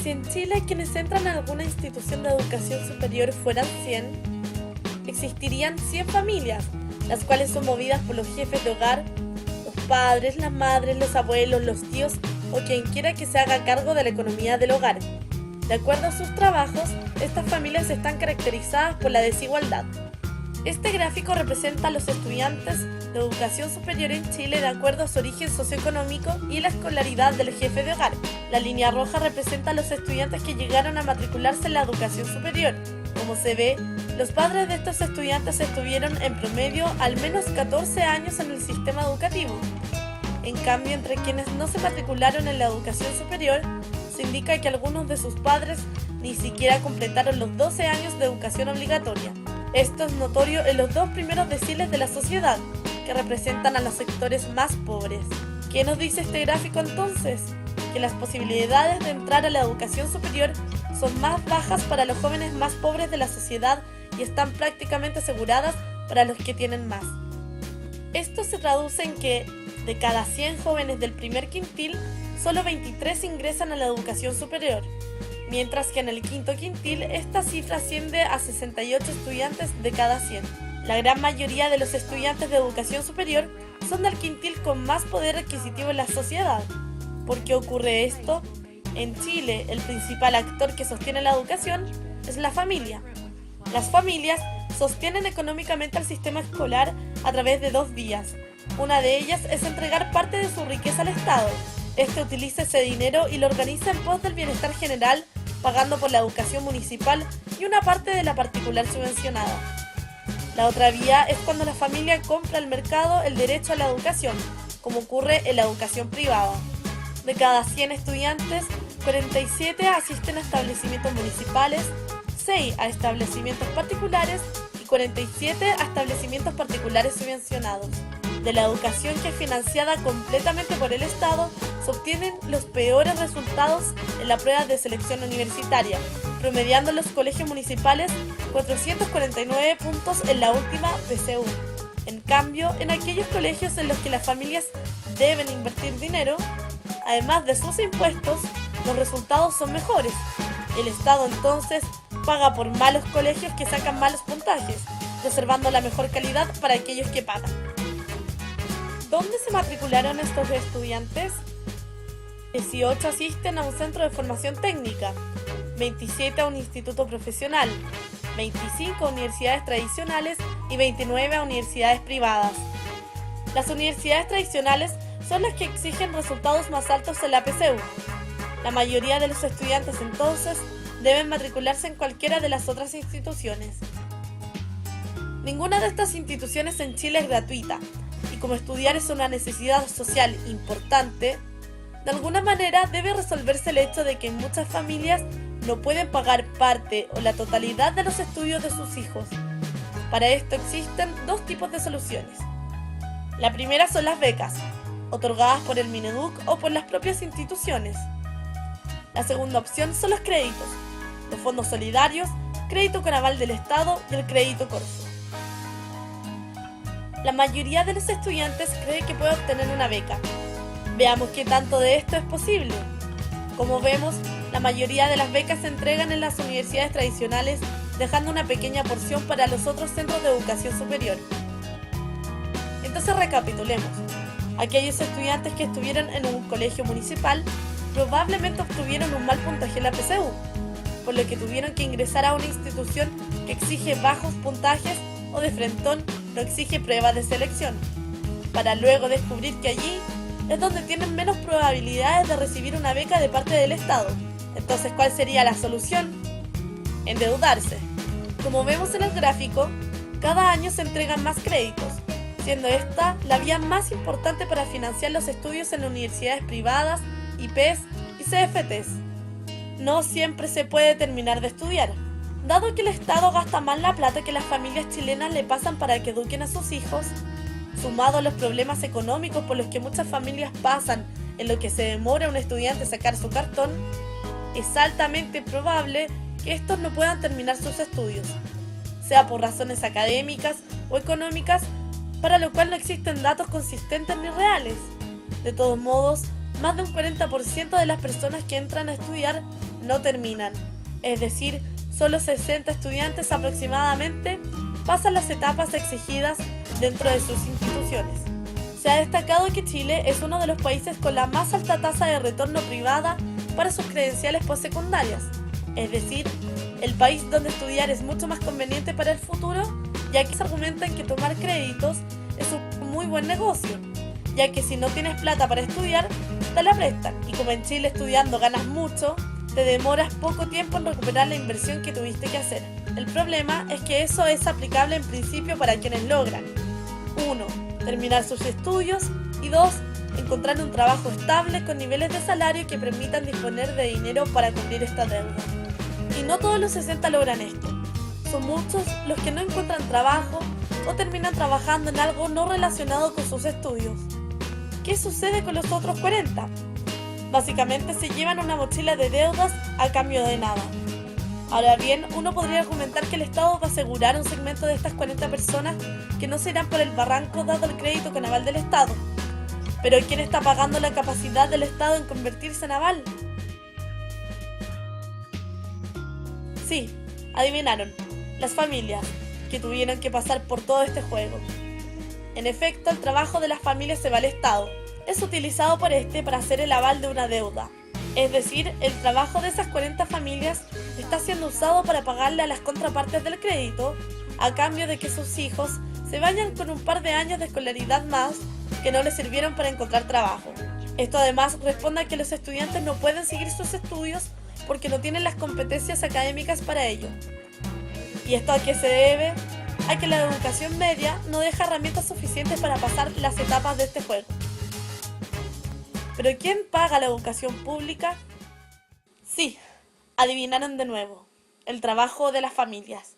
Si en Chile quienes entran a alguna institución de educación superior fueran 100, existirían 100 familias, las cuales son movidas por los jefes de hogar, los padres, las madres, los abuelos, los tíos o quien quiera que se haga cargo de la economía del hogar. De acuerdo a sus trabajos, estas familias están caracterizadas por la desigualdad. Este gráfico representa a los estudiantes de educación superior en Chile de acuerdo a su origen socioeconómico y la escolaridad del jefe de hogar. La línea roja representa a los estudiantes que llegaron a matricularse en la educación superior. Como se ve, los padres de estos estudiantes estuvieron en promedio al menos 14 años en el sistema educativo. En cambio, entre quienes no se matricularon en la educación superior, se indica que algunos de sus padres ni siquiera completaron los 12 años de educación obligatoria. Esto es notorio en los dos primeros deciles de la sociedad, que representan a los sectores más pobres. ¿Qué nos dice este gráfico entonces? Que las posibilidades de entrar a la educación superior son más bajas para los jóvenes más pobres de la sociedad y están prácticamente aseguradas para los que tienen más. Esto se traduce en que, de cada 100 jóvenes del primer quintil, solo 23 ingresan a la educación superior, mientras que en el quinto quintil esta cifra asciende a 68 estudiantes de cada 100. La gran mayoría de los estudiantes de educación superior son del quintil con más poder adquisitivo en la sociedad. ¿Por qué ocurre esto? En Chile, el principal actor que sostiene la educación es la familia. Las familias sostienen económicamente al sistema escolar a través de dos vías. Una de ellas es entregar parte de su riqueza al Estado. Este utiliza ese dinero y lo organiza en pos del bienestar general, pagando por la educación municipal y una parte de la particular subvencionada. La otra vía es cuando la familia compra al mercado el derecho a la educación, como ocurre en la educación privada. De cada 100 estudiantes, 47 asisten a establecimientos municipales, 6 a establecimientos particulares y 47 a establecimientos particulares subvencionados. De la educación que es financiada completamente por el Estado, se obtienen los peores resultados en la prueba de selección universitaria, promediando en los colegios municipales 449 puntos en la última PSU. En cambio, en aquellos colegios en los que las familias deben invertir dinero, además de sus impuestos, los resultados son mejores. El Estado entonces paga por malos colegios que sacan malos puntajes, reservando la mejor calidad para aquellos que pagan. ¿Dónde se matricularon estos estudiantes? 18 asisten a un centro de formación técnica, 27 a un instituto profesional, 25 a universidades tradicionales y 29 a universidades privadas. Las universidades tradicionales son las que exigen resultados más altos en la PSU. La mayoría de los estudiantes entonces deben matricularse en cualquiera de las otras instituciones. Ninguna de estas instituciones en Chile es gratuita, y como estudiar es una necesidad social importante, de alguna manera debe resolverse el hecho de que muchas familias no pueden pagar parte o la totalidad de los estudios de sus hijos. Para esto existen dos tipos de soluciones. La primera son las becas, otorgadas por el Mineduc o por las propias instituciones. La segunda opción son los créditos, los fondos solidarios, crédito con aval del Estado y el crédito Corfo. La mayoría de los estudiantes cree que puede obtener una beca. Veamos qué tanto de esto es posible. Como vemos, la mayoría de las becas se entregan en las universidades tradicionales, dejando una pequeña porción para los otros centros de educación superior. Entonces recapitulemos. Aquellos estudiantes que estuvieron en un colegio municipal probablemente obtuvieron un mal puntaje en la PSU, por lo que tuvieron que ingresar a una institución que exige bajos puntajes o de frentón no exige pruebas de selección, para luego descubrir que allí es donde tienen menos probabilidades de recibir una beca de parte del Estado. Entonces, ¿cuál sería la solución? Endeudarse. Como vemos en el gráfico, cada año se entregan más créditos, siendo esta la vía más importante para financiar los estudios en universidades privadas, IPs y CFTs. No siempre se puede terminar de estudiar, dado que el Estado gasta más la plata que las familias chilenas le pasan para que eduquen a sus hijos. Sumado a los problemas económicos por los que muchas familias pasan en lo que se demora un estudiante sacar su cartón, es altamente probable que estos no puedan terminar sus estudios, sea por razones académicas o económicas, para lo cual no existen datos consistentes ni reales. De todos modos, más de un 40% de las personas que entran a estudiar no terminan. Es decir, solo 60 estudiantes aproximadamente pasan las etapas exigidas dentro de sus instituciones. Se ha destacado que Chile es uno de los países con la más alta tasa de retorno privada para sus credenciales postsecundarias. Es decir, el país donde estudiar es mucho más conveniente para el futuro, ya que se argumentan que tomar créditos es un muy buen negocio, ya que si no tienes plata para estudiar, te la prestan, y como en Chile estudiando ganas mucho, te demoras poco tiempo en recuperar la inversión que tuviste que hacer. El problema es que eso es aplicable en principio para quienes logran 1. Terminar sus estudios y 2. Encontrar un trabajo estable con niveles de salario que permitan disponer de dinero para cubrir esta deuda. Y no todos los 60 logran esto. Son muchos los que no encuentran trabajo o terminan trabajando en algo no relacionado con sus estudios. ¿Qué sucede con los otros 40? Básicamente se llevan una mochila de deudas a cambio de nada. Ahora bien, uno podría argumentar que el Estado va a asegurar un segmento de estas 40 personas que no se irán por el barranco dado el crédito con aval del Estado. Pero ¿quién está pagando la capacidad del Estado en convertirse en aval? Sí, adivinaron, las familias, que tuvieron que pasar por todo este juego. En efecto, el trabajo de las familias se va al Estado. Es utilizado por este para hacer el aval de una deuda. Es decir, el trabajo de esas 40 familias está siendo usado para pagarle a las contrapartes del crédito, a cambio de que sus hijos se vayan con un par de años de escolaridad más que no les sirvieron para encontrar trabajo. Esto además responde a que los estudiantes no pueden seguir sus estudios porque no tienen las competencias académicas para ello. ¿Y esto a qué se debe? A que la educación media no deja herramientas suficientes para pasar las etapas de este juego. ¿Pero quién paga la educación pública? Sí, adivinaron de nuevo, el trabajo de las familias.